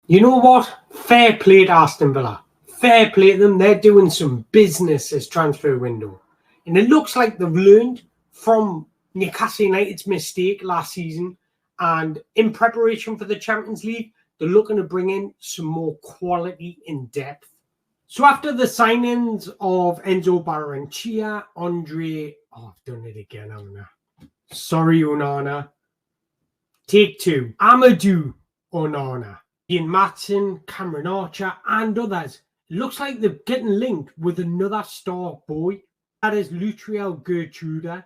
You know what? Fair play to Aston Villa. Fair play to them. They're doing some business this transfer window. And it looks like they've learned from Newcastle United's mistake last season. And in preparation for the Champions League, they're looking to bring in some more quality in depth. So after the signings of Enzo Barrenechea, I've done it again, haven't I? Sorry, Onana. Take two. Amadou Onana. Ian Matson, Cameron Archer, and others. It looks like they're getting linked with another star boy. That is Lutsharel Geertruida.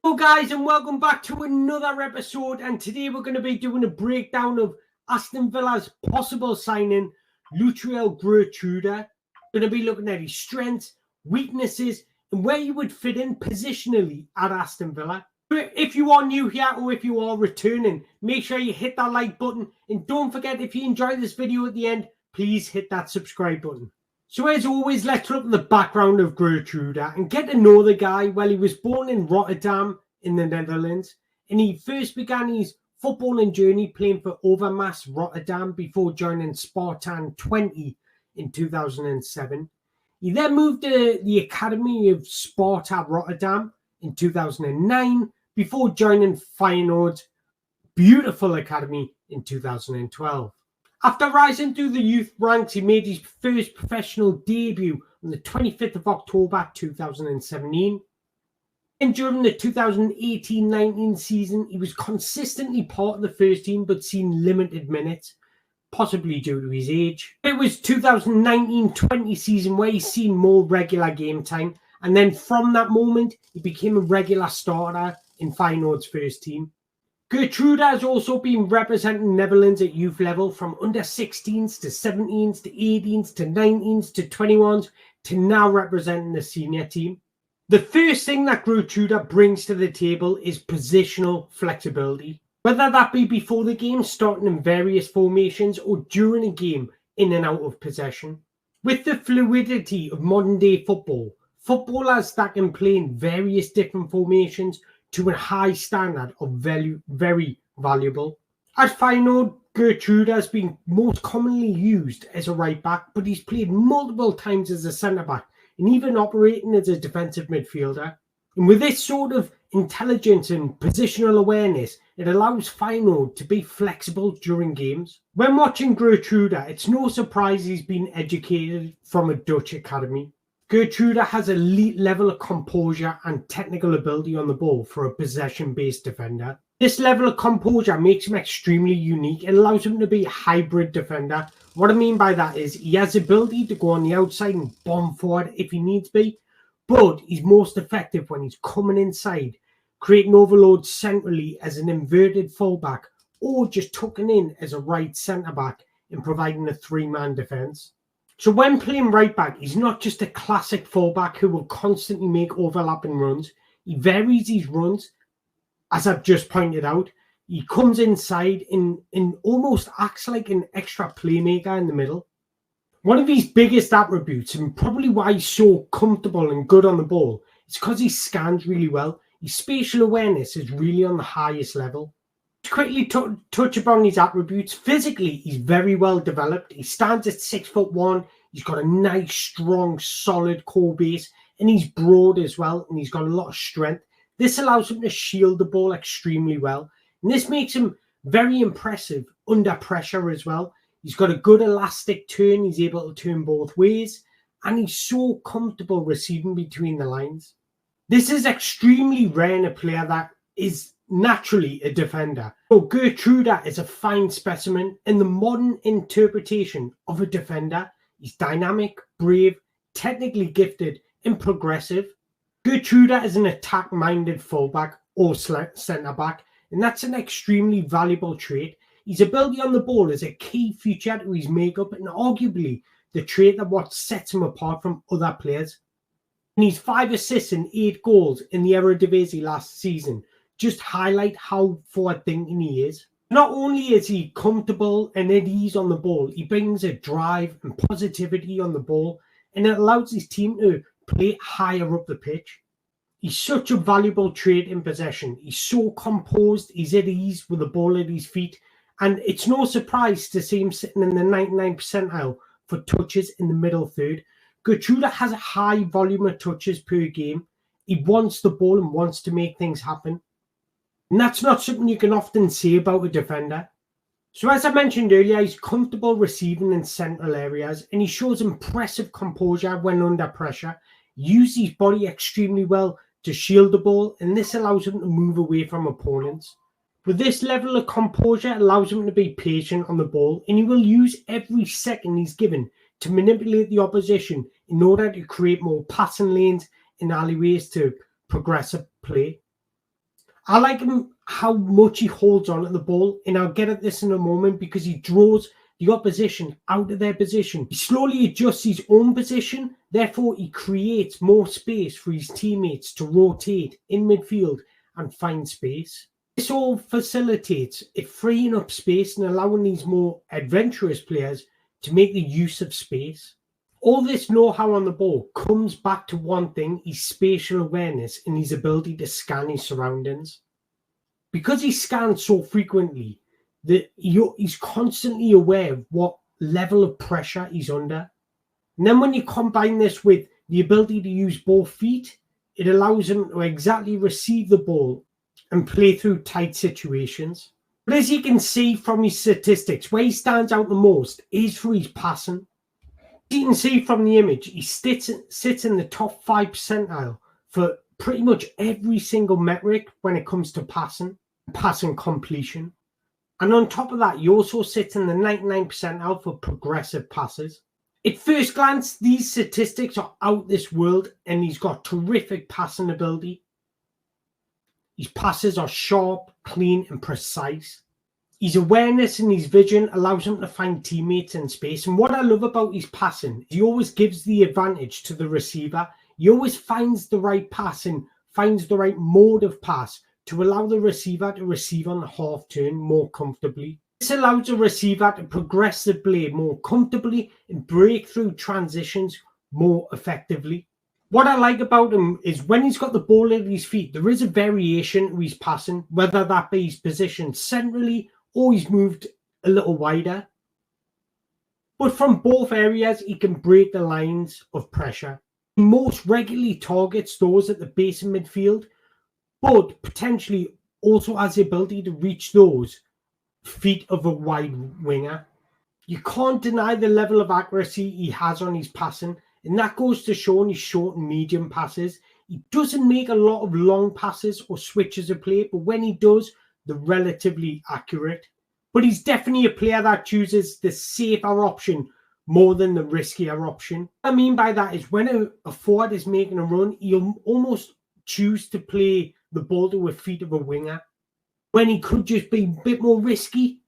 Hello guys, and welcome back to another episode. And today we're going to be doing a breakdown of Aston Villa's possible signing, Lutsharel Geertruida. We're going to be looking at his strengths, weaknesses, and where you would fit in positionally at Aston Villa. If you are new here or if you are returning, make sure you hit that like button. And don't forget, if you enjoyed this video at the end, please hit that subscribe button. So as always, let's look at the background of Geertruida and get to know the guy. Well, he was born in Rotterdam in the Netherlands. And he first began his footballing journey playing for Overmars Rotterdam before joining Spartan 20 in 2007. He then moved to the Academy of Sparta Rotterdam in 2009 before joining Feyenoord's beautiful academy in 2012. After rising through the youth ranks, he made his first professional debut on the 25th of October 2017. And during the 2018-19 season, he was consistently part of the first team but seen limited minutes, possibly due to his age. It was 2019-20 season where he's seen more regular game time. And then from that moment, he became a regular starter in Feyenoord's first team. Geertruida has also been representing Netherlands at youth level from under 16s to 17s to 18s to 19s to 21s to now representing the senior team. The first thing that Geertruida brings to the table is positional flexibility. Whether that be before the game, starting in various formations, or during a game, in and out of possession. With the fluidity of modern day football, footballers that can play in various different formations to a high standard of value, very valuable. At Feyenoord, Geertruida has been most commonly used as a right back, but he's played multiple times as a centre back and even operating as a defensive midfielder. And with this sort of intelligence and positional awareness, it allows Feyenoord to be flexible during games. When watching Geertruida, it's no surprise he's been educated from a Dutch academy. Geertruida has an elite level of composure and technical ability on the ball for a possession-based defender. This level of composure makes him extremely unique and allows him to be a hybrid defender. What I mean by that is he has the ability to go on the outside and bomb forward if he needs be, but he's most effective when he's coming inside, creating overload centrally as an inverted fullback or just tucking in as a right centre-back and providing a three-man defence. So when playing right back, he's not just a classic fullback who will constantly make overlapping runs. He varies his runs, as I've just pointed out. He comes inside and almost acts like an extra playmaker in the middle. One of his biggest attributes, and probably why he's so comfortable and good on the ball, is because he scans really well. His spatial awareness is really on the highest level. To quickly touch upon his attributes, physically he's very well developed. He stands at 6'1". He's got a nice, strong, solid core base, and he's broad as well, and he's got a lot of strength. This allows him to shield the ball extremely well, and this makes him very impressive under pressure as well. He's got a good elastic turn. He's able to turn both ways, and he's so comfortable receiving between the lines. This is extremely rare in a player that is naturally a defender. So Geertruida is a fine specimen in the modern interpretation of a defender. He's dynamic, brave, technically gifted, and progressive. Geertruida is an attack-minded fullback or centre-back, and that's an extremely valuable trait. His ability on the ball is a key feature to his makeup and arguably the trait that what sets him apart from other players. And his 5 assists and 8 goals in the Eredivisie last season just highlight how forward-thinking he is. Not only is he comfortable and at ease on the ball, he brings a drive and positivity on the ball, and it allows his team to play higher up the pitch. He's such a valuable trait in possession. He's so composed, he's at ease with the ball at his feet, And it's no surprise to see him sitting in the 99th percentile for touches in the middle third. Geertruida has a high volume of touches per game. He wants the ball and wants to make things happen. And that's not something you can often say about a defender. So as I mentioned earlier, he's comfortable receiving in central areas and he shows impressive composure when under pressure. He uses his body extremely well to shield the ball, and this allows him to move away from opponents. With this level of composure, it allows him to be patient on the ball, and he will use every second he's given to manipulate the opposition in order to create more passing lanes and alleyways to progressive play. I like him how much he holds on to the ball, and I'll get at this in a moment because he draws the opposition out of their position. He slowly adjusts his own position, therefore he creates more space for his teammates to rotate in midfield and find space. This all facilitates it freeing up space and allowing these more adventurous players to make the use of space. All this know-how on the ball comes back to one thing: his spatial awareness and his ability to scan his surroundings. Because he scans so frequently, he's constantly aware of what level of pressure he's under. And then when you combine this with the ability to use both feet, it allows him to exactly receive the ball and play through tight situations. But as you can see from his statistics, where he stands out the most is for his passing. As you can see from the image, he sits in the top 5 percentile for pretty much every single metric when it comes to passing completion. And on top of that, he also sits in the 99th percentile for progressive passes. At first glance, these statistics are out this world, and he's got terrific passing ability. His passes are sharp, clean, and precise. His awareness and his vision allows him to find teammates in space. And what I love about his passing, he always gives the advantage to the receiver. He always finds the right pass and finds the right mode of pass to allow the receiver to receive on the half turn more comfortably. This allows the receiver to progress the play more comfortably and break through transitions more effectively. What I like about him is when he's got the ball at his feet, there is a variation to his passing, whether that be his position centrally or he's moved a little wider. But from both areas, he can break the lines of pressure. He most regularly targets those at the base of midfield, but potentially also has the ability to reach those feet of a wide winger. You can't deny the level of accuracy he has on his passing, and that goes to show in his short and medium passes. He doesn't make a lot of long passes or switches of play, but when he does, they're relatively accurate. But he's definitely a player that chooses the safer option more than the riskier option. What I mean by that is when a forward is making a run, he'll almost choose to play the ball to the feet of a winger, when he could just be a bit more risky,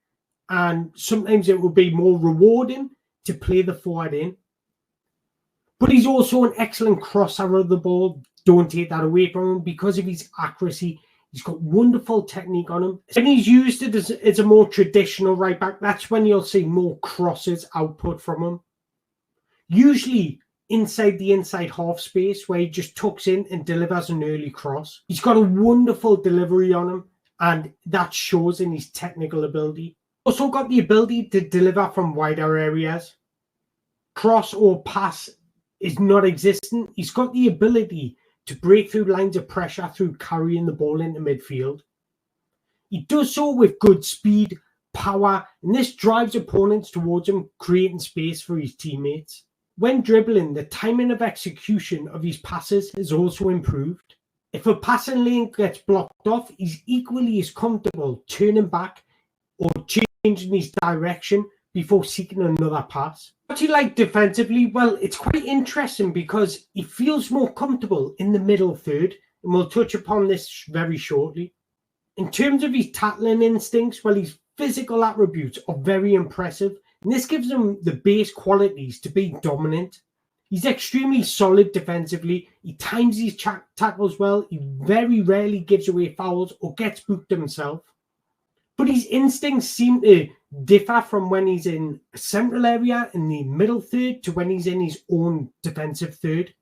and sometimes it would be more rewarding to play the forward in. But he's also an excellent crosser of the ball. Don't take that away from him because of his accuracy. He's got wonderful technique on him. When he's used it as a more traditional right back, that's when you'll see more crosses output from him. Usually inside the inside half space where he just tucks in and delivers an early cross. He's got a wonderful delivery on him, and that shows in his technical ability. Also got the ability to deliver from wider areas. Cross or pass is not existent. He's got the ability to break through lines of pressure through carrying the ball into midfield. He does so with good speed, power, and this drives opponents towards him, creating space for his teammates. When dribbling, the timing of execution of his passes has also improved. If a passing lane gets blocked off, he's equally as comfortable turning back or changing his direction before seeking another pass. What do you like defensively? Well, it's quite interesting because he feels more comfortable in the middle third, and we'll touch upon this very shortly. In terms of his tackling instincts, well, his physical attributes are very impressive, and this gives him the base qualities to be dominant. He's extremely solid defensively. He times his tackles well. He very rarely gives away fouls or gets booked himself. But his instincts seem to differ from when he's in a central area in the middle third to when he's in his own defensive third.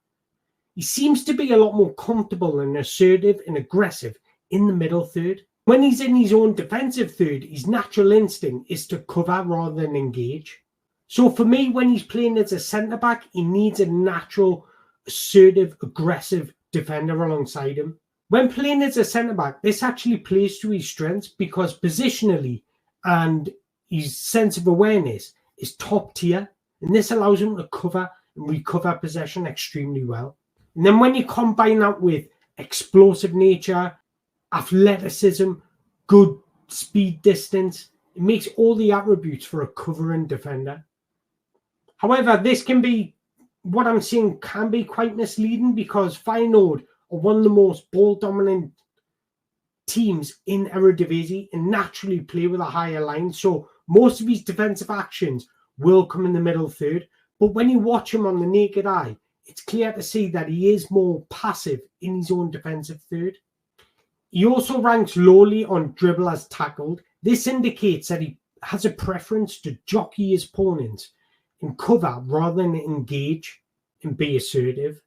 He seems to be a lot more comfortable and assertive and aggressive in the middle third. When he's in his own defensive third, his natural instinct is to cover rather than engage. So for me, when he's playing as a centre-back, he needs a natural, assertive, aggressive defender alongside him. When playing as a centre-back, this actually plays to his strengths because positionally and his sense of awareness is top tier, and this allows him to cover and recover possession extremely well. And then when you combine that with explosive nature, athleticism, good speed distance, it makes all the attributes for a covering defender. However, this can be, what I'm seeing can be quite misleading because Feyenoord are one of the most ball-dominant teams in Eredivisie and naturally play with a higher line. So most of his defensive actions will come in the middle third. But when you watch him on the naked eye, it's clear to see that he is more passive in his own defensive third. He also ranks lowly on dribble as tackled. This indicates that he has a preference to jockey his opponents and cover rather than engage and be assertive.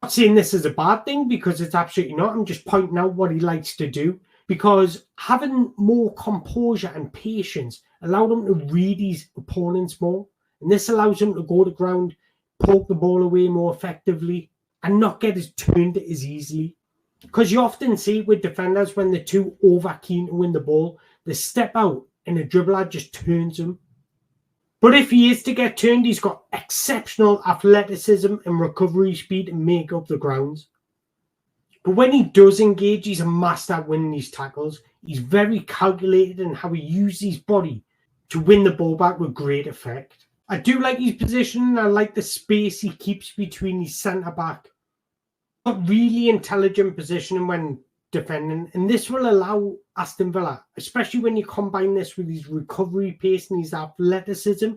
I'm not saying this is a bad thing because it's absolutely not. I'm just pointing out what he likes to do because having more composure and patience allowed him to read his opponents more. And this allows him to go to ground, poke the ball away more effectively and not get as turned as easily. Because you often see with defenders when they're too over keen to win the ball, they step out and the dribbler just turns them. But if he is to get turned, he's got exceptional athleticism and recovery speed to make up the grounds. But when he does engage, he's a master at winning these tackles. He's very calculated in how he uses his body to win the ball back with great effect. I do like his position and I like the space he keeps between his centre-back. Got really intelligent positioning when defending, and this will allow Aston Villa, especially when you combine this with his recovery pace and his athleticism,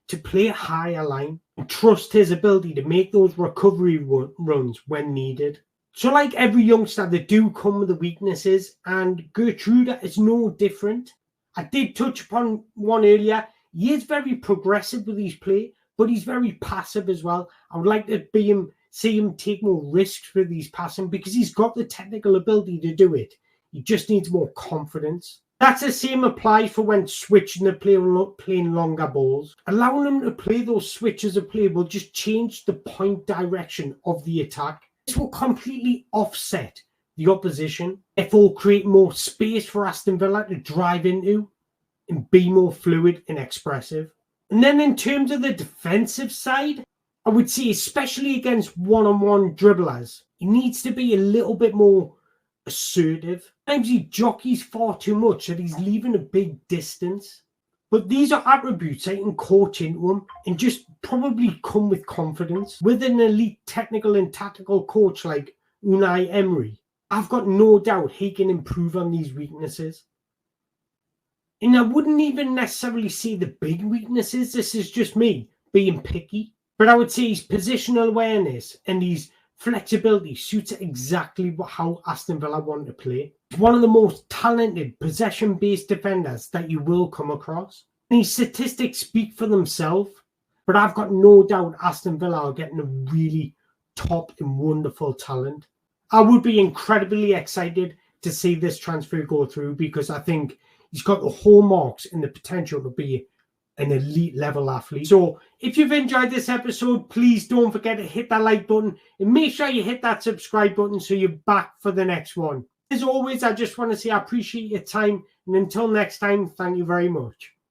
to play a higher line and trust his ability to make those recovery runs when needed. So like every youngster, they do come with the weaknesses, and Geertruida is no different. I did touch upon one earlier. He is very progressive with his play, but he's very passive as well. I would like to see him take more risks with his passing because he's got the technical ability to do it. He just needs more confidence. That's the same applies for when switching to playing longer balls. Allowing him to play those switches of play will just change the point direction of the attack. This will completely offset the opposition. It will create more space for Aston Villa to drive into and be more fluid and expressive. And then in terms of the defensive side, I would say, especially against one-on-one dribblers, he needs to be a little bit more assertive. Sometimes he jockeys far too much that he's leaving a big distance. But these are attributes that you can coach into him and just probably come with confidence. With an elite technical and tactical coach like Unai Emery, I've got no doubt he can improve on these weaknesses. And I wouldn't even necessarily see the big weaknesses. This is just me being picky. But I would say his positional awareness and his flexibility suits exactly how Aston Villa want to play. He's one of the most talented possession-based defenders that you will come across. And his statistics speak for themselves. But I've got no doubt Aston Villa are getting a really top and wonderful talent. I would be incredibly excited to see this transfer go through because I think he's got the hallmarks and the potential to be an elite level athlete. So if you've enjoyed this episode, please don't forget to hit that like button and make sure you hit that subscribe button so you're back for the next one. As always, I just want to say I appreciate your time, and until next time, thank you very much.